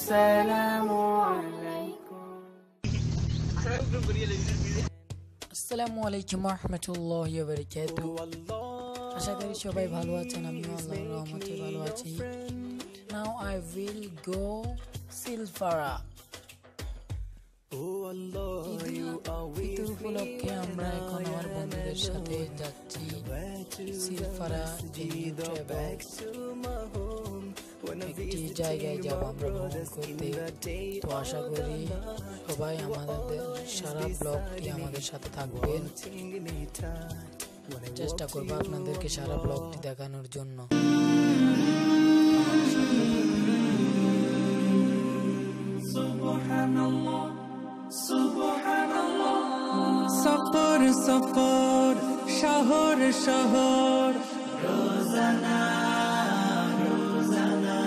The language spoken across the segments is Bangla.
আসসালামু আলাইকুম রহমতুল্লাহি ওয়া বারাকাতুহু। আশা করি সবাই ভালো আছেন, আমিও আল্লাহর রহমতে ভালো আছি। Now I will go Silfra. Eid উপলক্ষে আমরা এখন আমার বন্ধুদের সাথে যাচ্ছি সিলফারা একটি জায়গায় যাব আমরা ভ্রমণ করতে। তো আশা করি সবাই আমাদের সারা ব্লগটি আমাদের সাথে থাকবেন। চেষ্টা করবো আপনাদেরকে সারা ব্লগটি দেখানোর জন্য। সফর সফর শহর শহর রোজানা রোজানা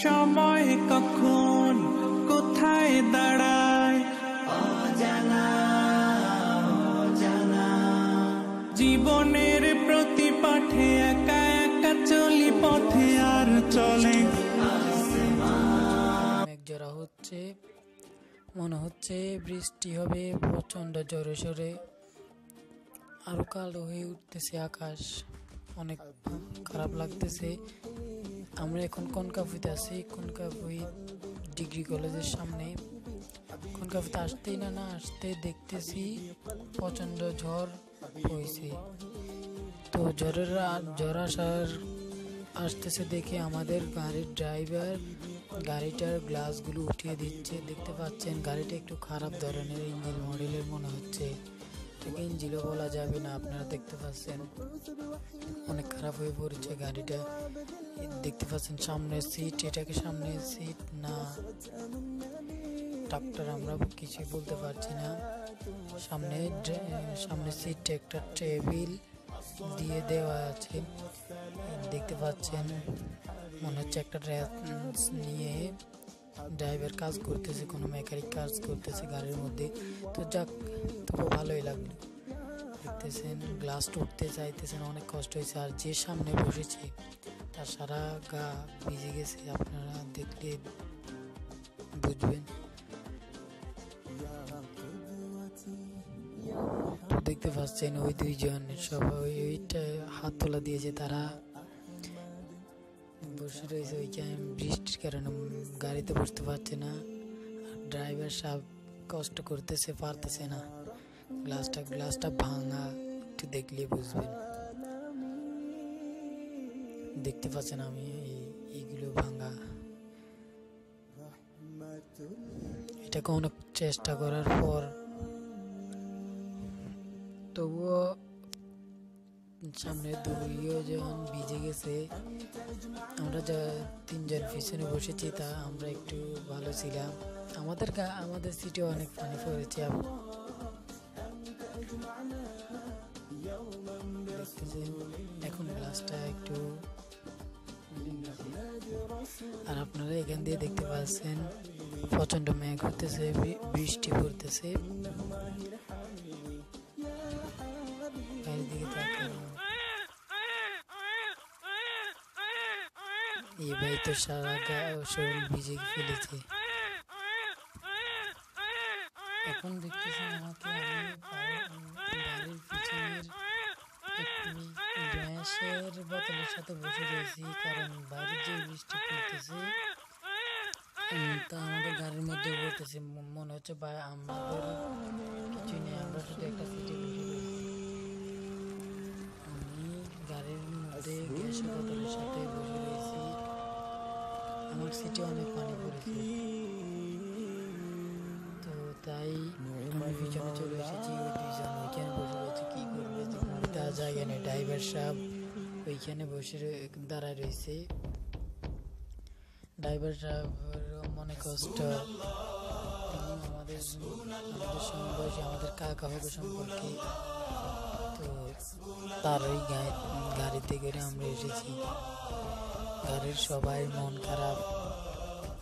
সময় কখন কোথায় দাঁড়ায় অজানা অজানা জীবনের প্রতি পাঠে একা একা চলি পথে আর চলে মেঘজোড়া হচ্ছে, মনে হচ্ছে বৃষ্টি হবে। প্রচন্ড জোরে সোরে আরো কালো হয়ে উঠতেছে আকাশ, অনেক খারাপ লাগতেছে। আমরা এখন কনকাফিতে আছি, কনকাফি ডিগ্রি কলেজের সামনে। কনকাফিতে আসতেই না আসতে দেখতেছি প্রচন্ড ঝড় হয়েছে। তো ঝড় আসতেছে দেখে আমাদের গাড়ির ড্রাইভার গাড়িটার গ্লাসগুলো উঠিয়ে দিচ্ছে। দেখতে পাচ্ছেন গাড়িটা একটু খারাপ ধরনের ইঞ্জিন মডেলের মনে হচ্ছে, এটাকে ইঞ্জিনও বলা যাবে না। আপনারা দেখতে পাচ্ছেন অনেক খারাপ হয়ে পড়েছে গাড়িটা। দেখতে পাচ্ছেন সামনের সিট, এটাকে সামনের সিট না ট্রাক্টর আমরা কিছুই বলতে পারছি না। সামনে সিটটা একটা টেবিল দিয়ে দেওয়া আছে। দেখতে পাচ্ছেন মনে হচ্ছে একটা রেঞ্চ নিয়ে ড্রাইভার কাজ করতেছে, কোনো মেকানিক কাজ করতেছে গাড়ির মধ্যে। তো যাক, তবু ভালোই লাগলো। দেখতেছেন গ্লাস উঠতে চাইতেছেন, অনেক কষ্ট হয়েছে। আর যে সামনে বসেছে তার সারা গা ভিজে গেছে, আপনারা দেখলে বুঝবেন। দেখতে পাচ্ছেন ওই দুইজন সবাই ওইটা হাত তোলা দিয়েছে, তারা বসে রয়েছে ওইখানে। বৃষ্টির কারণে গাড়িতে বসতে পারছে না, ড্রাইভার সাহেব কষ্ট করতেছে, পারতেছে না। গ্লাসটা ভাঙা, একটু দেখলে বুঝবেন। দেখতে পাচ্ছেন আমি এইগুলো ভাঙা। এটাকে অনেক চেষ্টা করার পর তবুও সামনে দুইজন ভিজে গেছে। আমরা যা তিনজন পিছনে বসেছি তা আমরা একটু ভালো ছিলাম। আমাদের সিটে অনেক পানি পড়েছে। এখন গ্লাসটা একটু, আর আপনারা এখান দিয়ে দেখতে পাচ্ছেন প্রচন্ড মেঘ হতেছে, বৃষ্টি পড়তেছে। এই ভাই তো সারা শরীর ভিজে ফেলেছে। এখন দেখতেছেন আমাকে বাড়ির পিছনের একটি গ্যাসের বোতলের সাথে বসে রয়েছি, কারণ বাইরে যে বৃষ্টি পড়তেছে তা আমাদের গাড়ির মধ্যে পড়তেছে। মনে হচ্ছে ভাই আমাদের কিছু নেই, আমরা শুধু একটা সিটে বসে রয়েছি। আমি গাড়ির মধ্যে গ্যাসের বোতলের সাথে বসে রয়েছি, আমার সিটে অনেক পানি পড়েছে। তো তাই আমি পিছনে চলে এসেছি। ওই দুইজন ওইখানে বসে রয়েছে, কি করবে, তার জায়গা নেই। ড্রাইভার সাহেব ওইখানে বসে দাঁড়ায় রয়েছে। ড্রাইভার সাহেবের মনে কষ্ট, তিনি আমাদের সমবয়সী, আমাদের কাকা হবে সম্পর্কে। তো তার ওই গাড়িতে করে আমরা এসেছি। গাড়ির সবাই মন খারাপ,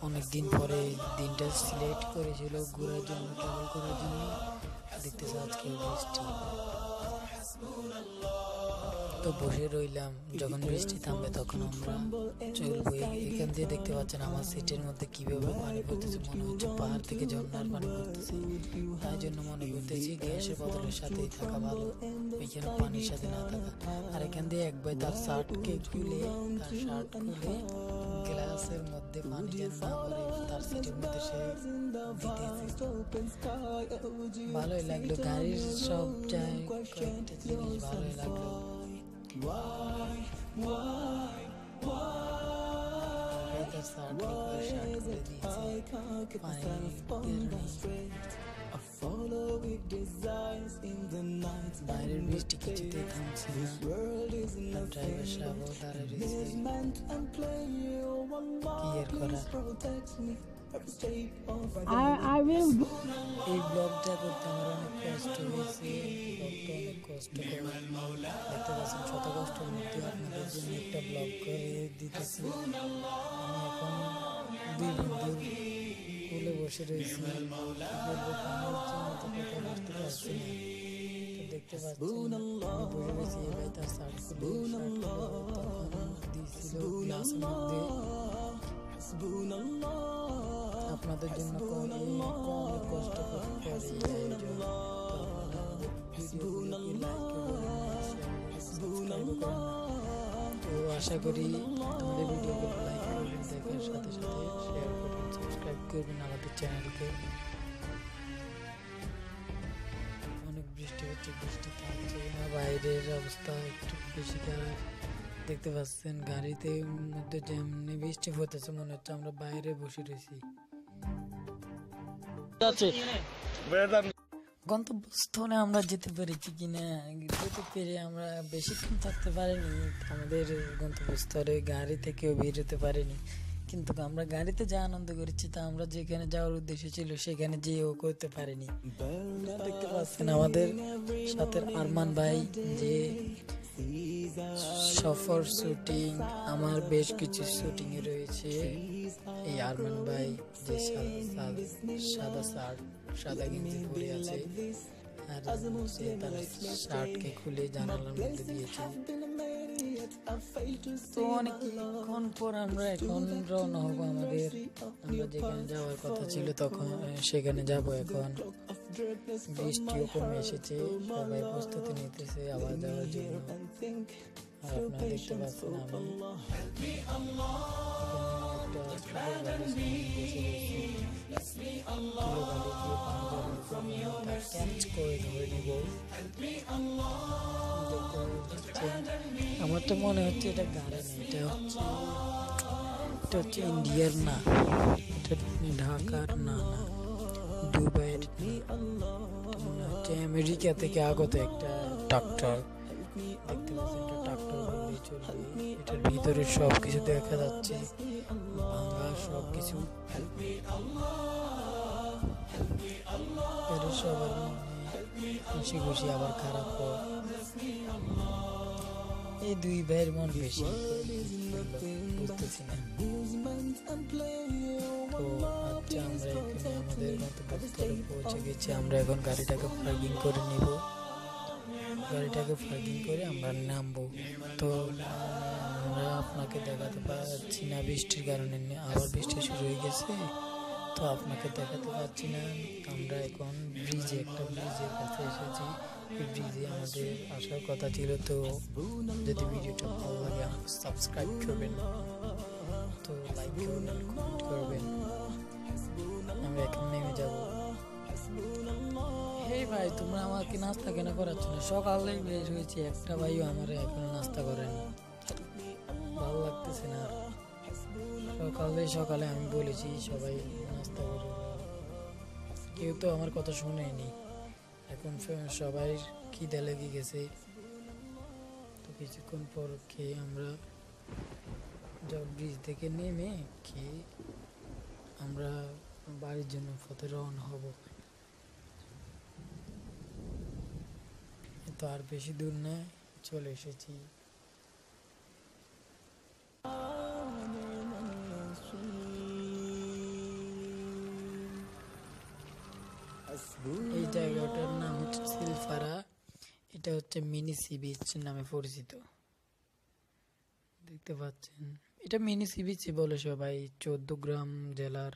অনেক দিন পরে দিনটা সিলেক্ট করেছিল ঘোরার জন্য, ট্রাভেল করার জন্য। দেখতেছে আজকে বৃষ্টি। তো বসে রইলাম, যখন বৃষ্টি থামবে তখন আমরা চলবো। এখান দিয়ে দেখতে পাচ্ছেন আমার সিটের মধ্যে কিভাবে পানি পড়তেছে, মনে হচ্ছে পাহাড় থেকে ঝর্ণার পানি পড়তেছে। তাই জন্য মনে করতেছি গ্যাসের বোতলের সাথেই থাকা ভালো, ওইখানে পানির সাথে না থাকা। আর এখান দিয়ে এক ভাই তার শার্ট খুলে গ্লাসের মধ্যে পানি যেন না পড়ে তার সিটের মধ্যে সে দিতেছে। ভালোই লাগলো, গাড়ির সব যায় কয়েকটা জিনিস ভালোই লাগলো। তার শার্ট খুলে দিয়েছে বাইরের বৃষ্টি কিছুতেই থামছে না। ড্রাইভার সাহেবও দাঁড়িয়ে রয়েছে, কি এর করার। এই ব্লগটা করতে আমার অনেক কষ্ট হয়েছে, ব্লগটা অনেক কষ্ট করে দেখতে পাচ্ছেন, শত কষ্টের মধ্যে আপনাদের জন্য একটা ব্লগ করে দিতেছি। আমি এখন দুই বন্ধু কুলে বসে রয়েছি, বুঝতে পারছি না। দেখতে পাচ্ছেন আমি বসে রয়েছি, এই ভাই তার শার্ট খুলে দিয়েছিল গ্লাসের মধ্যে। আপনাদের জন্য অনেক কষ্ট করে তো আশা করি আমাদের ভিডিওগুলো লাইক করবেন, দেখার সাথে সাথে শেয়ার করবেন, সাবস্ক্রাইব করবেন আমাদের চ্যানেলকে। অনেক বৃষ্টি হচ্ছে, বৃষ্টি থামছে না, বাইরের অবস্থা একটু বেশি খারাপ। দেখতে পাচ্ছেন গাড়িতে মধ্যে যেমনি বৃষ্টি হতেছে মনে হচ্ছে আমরা বাইরে বসে রয়েছি। গন্তব্যস্থলে আমরা যেতে পেরেছি কিনা, যেতে পেরে আমরা বেশিক্ষণ থাকতে পারিনি আমাদের গন্তব্যস্থলে, গাড়ি থেকেও বের হতে পারিনি। কিন্তু আমরা গাড়িতে যা আনন্দ করেছি তা আমরা যেখানে যাওয়ার উদ্দেশ্য ছিল সেখানে যেয়েও করতে পারিনি। দেখতে পাচ্ছেন আমাদের সাথে আরমান ভাই যে সফর শুটিং, আমার বেশ কিছু শুটিং এ রয়েছে। এই আরমান ভাই যে সাদা শার্ট সাদা গেঞ্জি পরে আছে, আর সে তার শার্টকে খুলে জানালার মধ্যে দিয়েছে। তো অনেকক্ষণ পর আমরা এখন রওনা হবো আমাদের, আমরা যেখানে যাওয়ার কথা ছিল তখন সেখানে যাব। এখন বৃষ্টিও কমে এসেছে, সবাই প্রস্তুতি নিতেছে আবার যাওয়ার জন্য। আর আপনারা দেখতে পাচ্ছেন আমি আমার তো মনে হচ্ছে এটা গাড়ি না, এটা হচ্ছে ইন্ডিয়ার না, এটা ঢাকার না, দুবাইয়ের মনে হচ্ছে, আমেরিকা থেকে আগত একটা ট্রাক্টর। দেখতে পাচ্ছেন এটা ট্রাক্টর বললেই চলবে, এটার ভিতরে সব কিছু দেখা যাচ্ছে, ভাঙা সব কিছু। সবার খুশি খুশি আবার খারাপ। এই দুই ভাইয়ের মন বেশি বুঝতেছি না। তো আচ্ছা, আমরা এখানে আমাদের গন্তব্যস্থলে পৌঁছে গেছি। আমরা এখন গাড়িটাকে পার্কিং করে নিব, গাড়িটাকে পার্কিং করে আমরা নামবো। তো আমরা আপনাকে দেখাতে পারছি না বৃষ্টির কারণে, আবার বৃষ্টি শুরু হয়ে গেছে, তো আপনাকে দেখাতে পারছি না। আমরা এখন একটা ব্রিজের কাছে এসেছি। এই ব্রিজে আমাদের আসার কথা ছিল। তো যদি ভিডিওটা ভালো লাগে আমাকে সাবস্ক্রাইব করবেন, তো লাইক করবেন, কমেন্ট করবেন। আমরা এখন নেমে যাব। হে ভাই, তোমরা আমাকে নাস্তা কেন করাচ্ছ না? সকালে বের হয়েছি, একটা ভাইও আমার এখনো নাস্তা করেনি, ভালো লাগতেছে না। সকালে আমি বলেছি সবাই নাস্তা করে, কেউ তো আমার কথা শুনেনি। এখন সবাই খিদে লেগে গেছে, তো কিছুক্ষণ পর খেয়ে আমরা ব্রিজ থেকে নেমে খেয়ে আমরা বাড়ির জন্য পথে রওনা হব। তো আর বেশি দূর না, চলে এসেছি। এই জায়গাটার নাম হচ্ছে সিলফারা। এটা হচ্ছে মিনি সি বিচ নামে পরিচিত, দেখতে পাচ্ছেন। এটা মিনি সি বিচ বলে সবাই, 14 গ্রাম জেলার